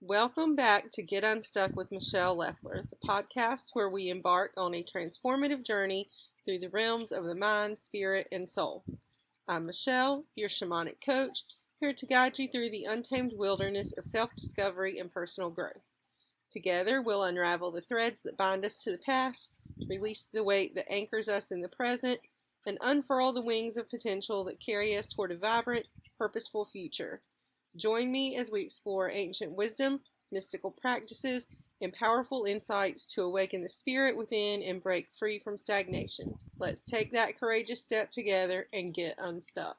Welcome back to Get Unstuck with Michele, the podcast where we embark on a transformative journey through the realms of the mind, spirit, and soul. I'm Michele, your shamanic coach, here to guide you through the untamed wilderness of self-discovery and personal growth. Together, we'll unravel the threads that bind us to the past, release the weight that anchors us in the present, and unfurl the wings of potential that carry us toward a vibrant, purposeful future. Join me as we explore ancient wisdom, mystical practices, and powerful insights to awaken the spirit within and break free from stagnation. Let's take that courageous step together and get unstuck.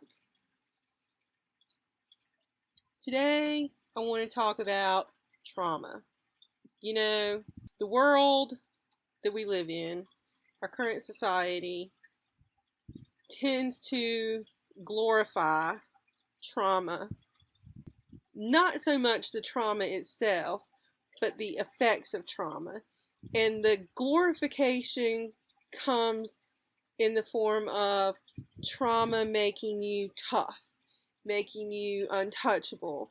Today, I want to talk about trauma. You know, the world that we live in, our current society, tends to glorify trauma. Not so much the trauma itself, but the effects of trauma. And the glorification comes in the form of trauma making you tough, making you untouchable.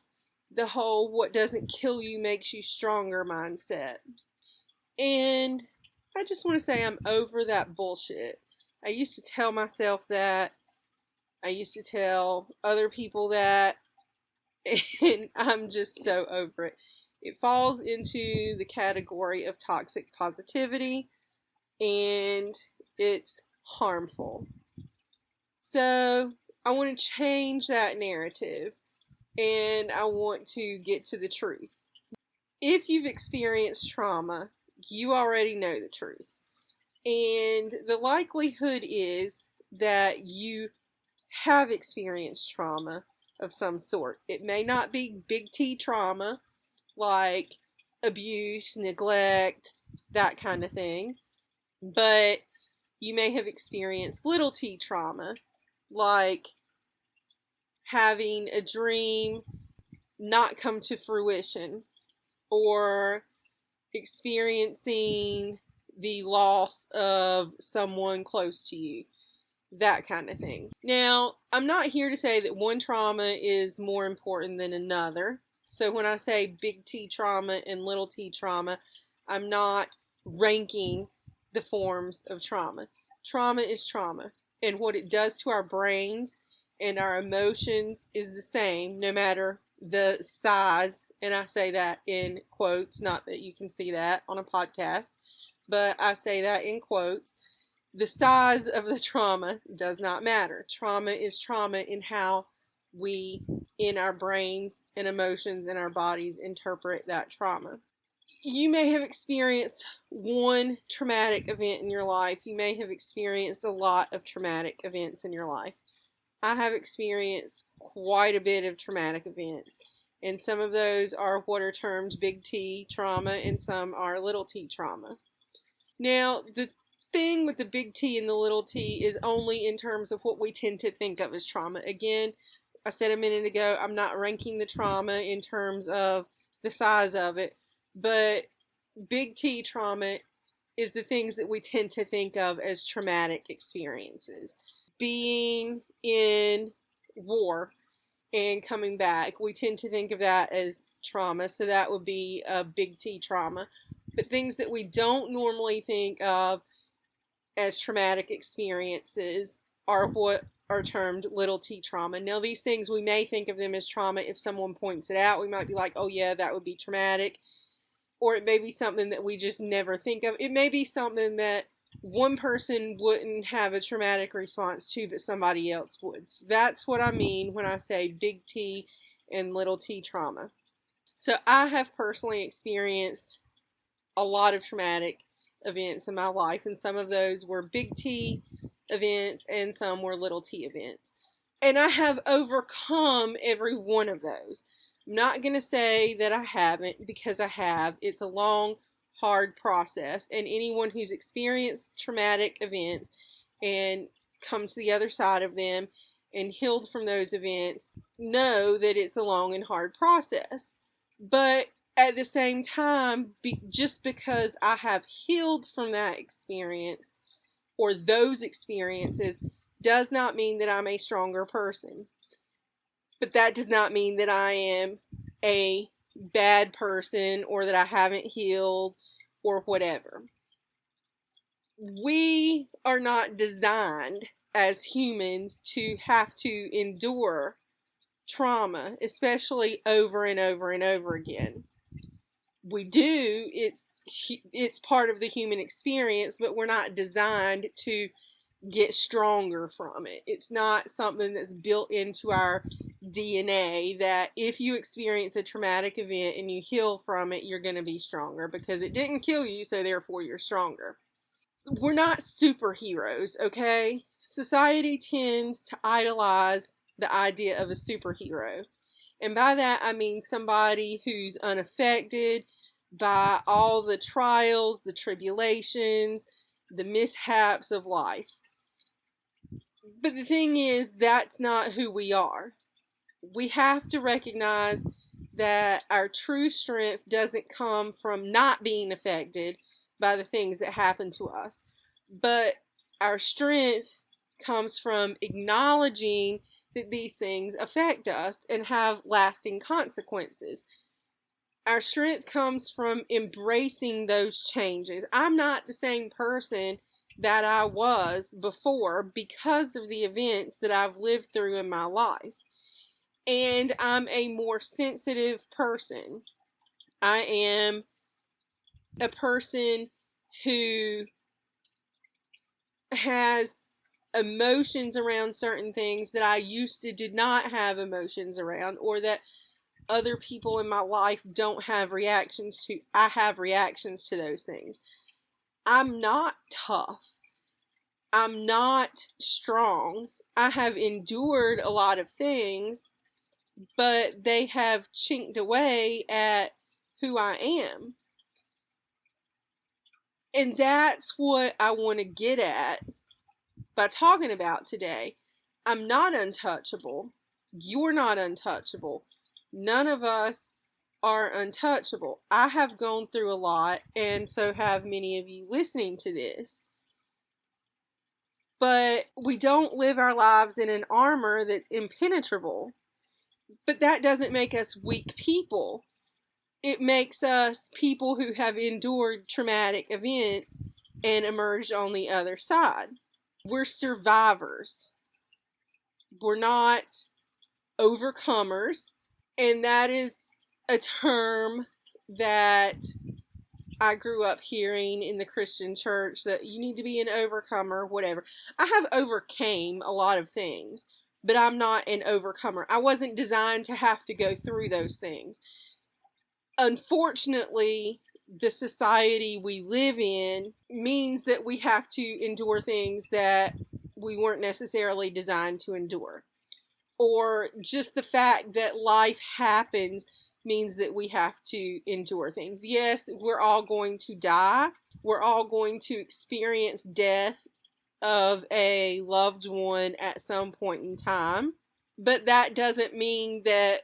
The whole what doesn't kill you makes you stronger mindset. And I just want to say I'm over that bullshit. I used to tell myself that. I used to tell other people that. And I'm just so over it. It falls into the category of toxic positivity, and it's harmful. So I want to change that narrative, and I want to get to the truth. If you've experienced trauma, you already know the truth. And the likelihood is that you have experienced trauma of some sort. It may not be big T trauma, like abuse, neglect, that kind of thing, but you may have experienced little T trauma, like having a dream not come to fruition, or experiencing the loss of someone close to you. That kind of thing. Now, I'm not here to say that one trauma is more important than another. So when I say big T trauma and little t trauma, I'm not ranking the forms of trauma. Trauma is trauma. And what it does to our brains and our emotions is the same, no matter the size. And I say that in quotes, not that you can see that on a podcast, but I say that in quotes. The size of the trauma does not matter. Trauma is trauma in how we, in our brains and emotions and our bodies, interpret that trauma. You may have experienced one traumatic event in your life. You may have experienced a lot of traumatic events in your life. I have experienced quite a bit of traumatic events. And some of those are what are termed big T trauma, and some are little t trauma. Now, the thing with the big T and the little t is only in terms of what we tend to think of as trauma. Again, I said a minute ago, I'm not ranking the trauma in terms of the size of it, but big T trauma is the things that we tend to think of as traumatic experiences. Being in war and coming back, we tend to think of that as trauma, so that would be a big T trauma. But things that we don't normally think of as traumatic experiences are what are termed little t trauma. Now, these things, we may think of them as trauma if someone points it out. We might be like, oh yeah, that would be traumatic. Or it may be something that we just never think of. It may be something that one person wouldn't have a traumatic response to, but somebody else would. So that's what I mean when I say big T and little t trauma. So I have personally experienced a lot of traumatic events in my life, and some of those were big T events and some were little t events, and I have overcome every one of those. I'm not going to say that I haven't, because I have. It's a long, hard process, and anyone who's experienced traumatic events and come to the other side of them and healed from those events know that it's a long and hard process. But at the same time, just because I have healed from that experience or those experiences does not mean that I'm a stronger person. But that does not mean that I am a bad person or that I haven't healed or whatever. We are not designed as humans to have to endure trauma, especially over and over and over again. We do, it's part of the human experience, but we're not designed to get stronger from it. It's not something that's built into our DNA that if you experience a traumatic event and you heal from it, you're going to be stronger because it didn't kill you, so therefore you're stronger. We're not superheroes, okay? Society tends to idolize the idea of a superhero. And by that, I mean somebody who's unaffected by all the trials, the tribulations, the mishaps of life. But the thing is, that's not who we are. We have to recognize that our true strength doesn't come from not being affected by the things that happen to us, but our strength comes from acknowledging that these things affect us and have lasting consequences. Our strength comes from embracing those changes. I'm not the same person that I was before because of the events that I've lived through in my life. And I'm a more sensitive person. I am a person who has emotions around certain things that I used to did not have emotions around, or that other people in my life don't have reactions to. I have reactions to those things. I'm not tough. I'm not strong. I have endured a lot of things, but they have chinked away at who I am. And that's what I want to get at by talking about today. I'm not untouchable. You're not untouchable. None of us are untouchable. I have gone through a lot, and so have many of you listening to this. But we don't live our lives in an armor that's impenetrable. But that doesn't make us weak people. It makes us people who have endured traumatic events and emerged on the other side. We're survivors. We're not overcomers. And that is a term that I grew up hearing in the Christian church, that you need to be an overcomer, whatever. I have overcame a lot of things, but I'm not an overcomer. I wasn't designed to have to go through those things. Unfortunately, the society we live in means that we have to endure things that we weren't necessarily designed to endure. Or just the fact that life happens means that we have to endure things. Yes, we're all going to die. We're all going to experience death of a loved one at some point in time. But that doesn't mean that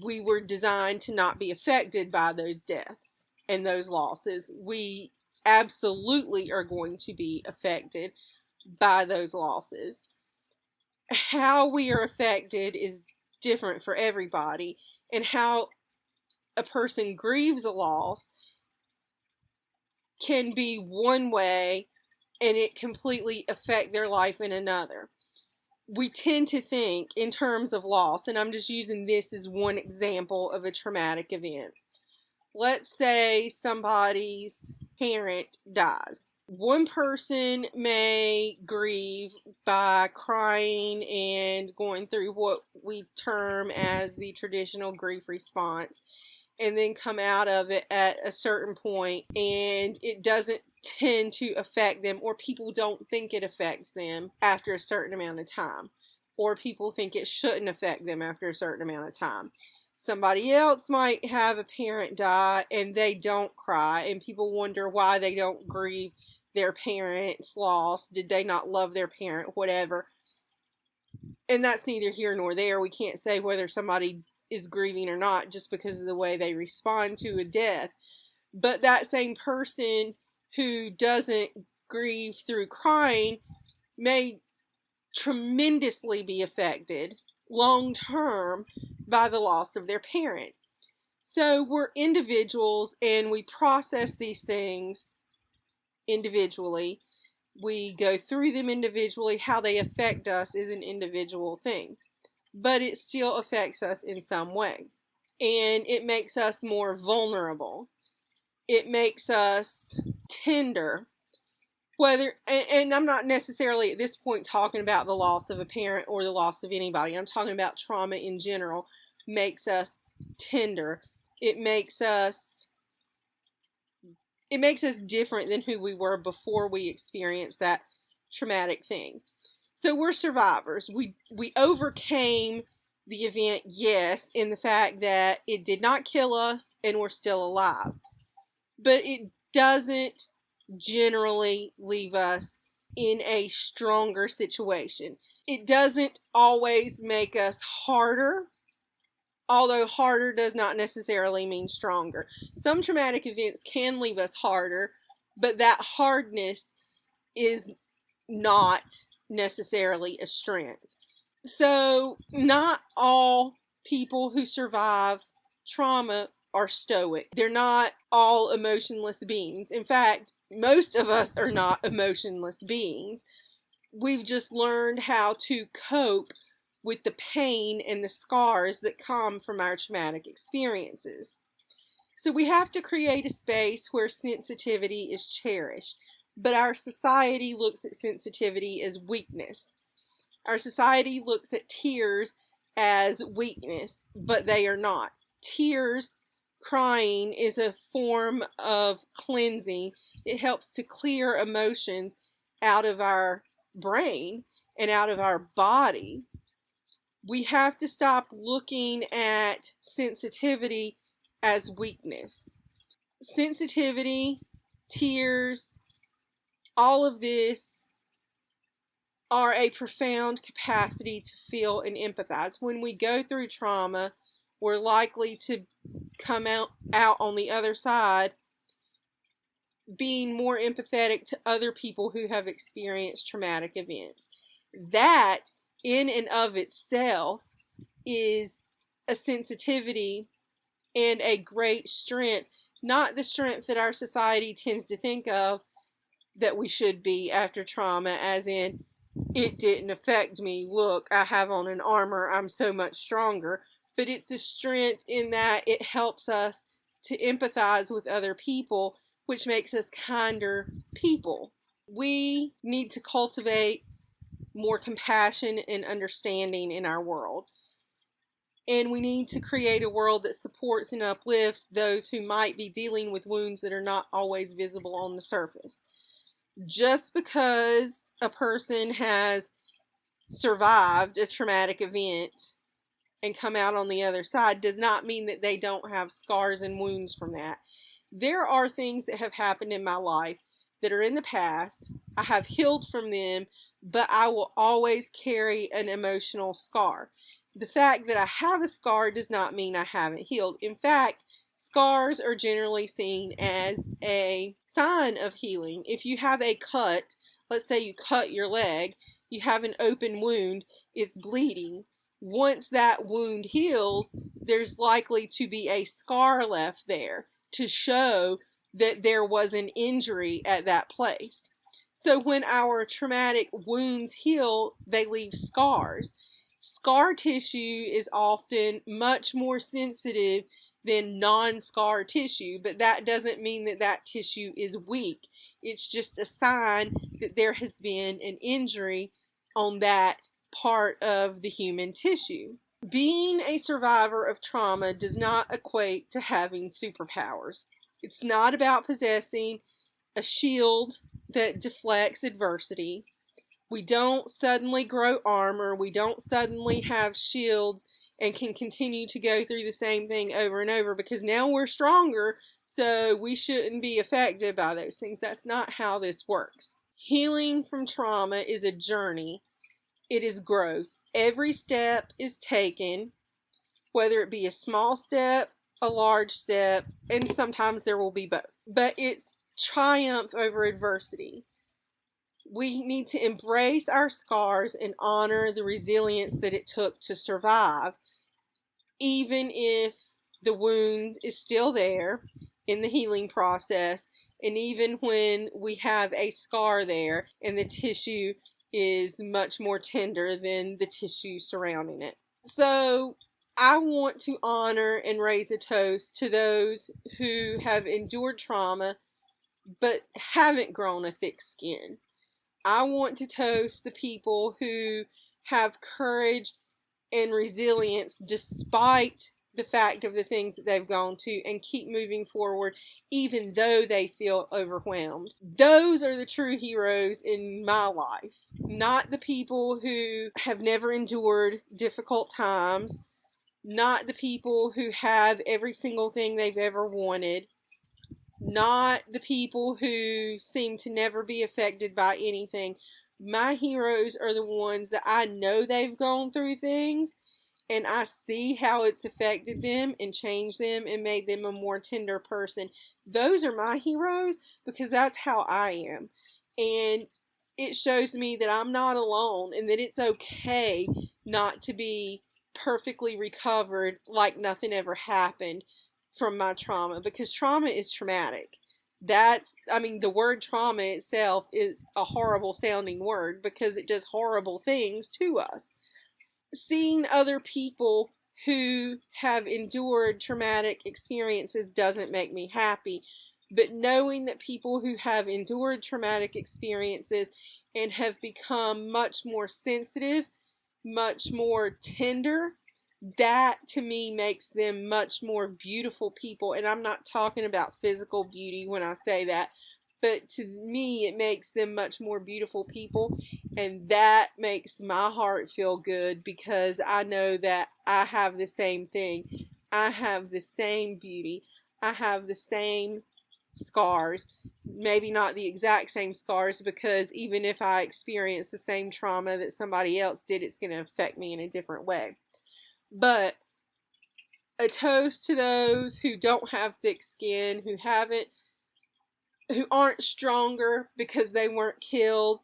we were designed to not be affected by those deaths and those losses. We absolutely are going to be affected by those losses. How we are affected is different for everybody, and how a person grieves a loss can be one way and it completely affect their life in another. We tend to think in terms of loss, and I'm just using this as one example of a traumatic event. Let's say somebody's parent dies. One person may grieve by crying and going through what we term as the traditional grief response, and then come out of it at a certain point, and it doesn't tend to affect them, or people don't think it affects them after a certain amount of time, or people think it shouldn't affect them after a certain amount of time. Somebody else might have a parent die and they don't cry, and people wonder why they don't grieve their parent's loss. Did they not love their parent? Whatever. And that's neither here nor there. We can't say whether somebody is grieving or not just because of the way they respond to a death. But that same person who doesn't grieve through crying may tremendously be affected long term by the loss of their parent. So we're individuals and we process these things individually. We go through them individually. How they affect us is an individual thing, but it still affects us in some way. And it makes us more vulnerable. It makes us tender. And I'm not necessarily at this point talking about the loss of a parent or the loss of anybody. I'm talking about trauma in general makes us tender. It makes us different than who we were before we experienced that traumatic thing. So we're survivors. We overcame the event, yes, in the fact that it did not kill us and we're still alive. But it doesn't generally leave us in a stronger situation. It doesn't always make us harder, although harder does not necessarily mean stronger. Some traumatic events can leave us harder, but that hardness is not necessarily a strength. So not all people who survive trauma are stoic. They're not all emotionless beings. In fact, most of us are not emotionless beings. We've just learned how to cope with the pain and the scars that come from our traumatic experiences. So we have to create a space where sensitivity is cherished. But our society looks at sensitivity as weakness. Our society looks at tears as weakness, but they are not. Tears, crying, is a form of cleansing. It helps to clear emotions out of our brain and out of our body. We have to stop looking at sensitivity as weakness. Sensitivity, tears, all of this are a profound capacity to feel and empathize. When we go through trauma, we're likely to come out on the other side being more empathetic to other people who have experienced traumatic events. That, in and of itself, is a sensitivity and a great strength. Not the strength that our society tends to think of that we should be after trauma, as in, it didn't affect me. Look, I have on an armor. I'm so much stronger. But it's a strength in that it helps us to empathize with other people, which makes us kinder people. We need to cultivate more compassion and understanding in our world. And we need to create a world that supports and uplifts those who might be dealing with wounds that are not always visible on the surface. Just because a person has survived a traumatic event and come out on the other side does not mean that they don't have scars and wounds from that. There are things that have happened in my life that are in the past. I have healed from them, but I will always carry an emotional scar. The fact that I have a scar does not mean I haven't healed. In fact, scars are generally seen as a sign of healing. If you have a cut, let's say you cut your leg, you have an open wound, it's bleeding. Once that wound heals, there's likely to be a scar left there to show that there was an injury at that place. So when our traumatic wounds heal, they leave scars. Scar tissue is often much more sensitive than non-scar tissue, but that doesn't mean that that tissue is weak. It's just a sign that there has been an injury on that part of the human tissue. Being a survivor of trauma does not equate to having superpowers. It's not about possessing a shield that deflects adversity. We don't suddenly grow armor. We don't suddenly have shields and can continue to go through the same thing over and over because now we're stronger, so we shouldn't be affected by those things. That's not how this works. Healing from trauma is a journey. It is growth. Every step is taken, whether it be a small step, a large step, and sometimes there will be both. But it's triumph over adversity. We need to embrace our scars and honor the resilience that it took to survive, even if the wound is still there in the healing process, and even when we have a scar there and the tissue is much more tender than the tissue surrounding it. So I want to honor and raise a toast to those who have endured trauma but haven't grown a thick skin. I want to toast the people who have courage and resilience despite the fact of the things that they've gone to, and keep moving forward even though they feel overwhelmed. Those are the true heroes in my life, not the people who have never endured difficult times, not the people who have every single thing they've ever wanted, not the people who seem to never be affected by anything. My heroes are the ones that I know they've gone through things, and I see how it's affected them and changed them and made them a more tender person. Those are my heroes because that's how I am. And it shows me that I'm not alone and that it's okay not to be perfectly recovered like nothing ever happened from my trauma, because trauma is traumatic. The word trauma itself is a horrible sounding word because it does horrible things to us. Seeing other people who have endured traumatic experiences doesn't make me happy, but knowing that people who have endured traumatic experiences and have become much more sensitive, much more tender, that to me makes them much more beautiful people. And I'm not talking about physical beauty when I say that, but to me it makes them much more beautiful people, and that makes my heart feel good because I know that I have the same thing. I have the same beauty. I have the same scars. Maybe not the exact same scars, because even if I experience the same trauma that somebody else did, it's going to affect me in a different way. But a toast to those who don't have thick skin, who aren't stronger because they weren't killed,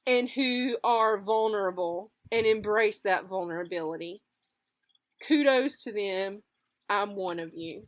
and who are vulnerable and embrace that vulnerability. Kudos to them. I'm one of you.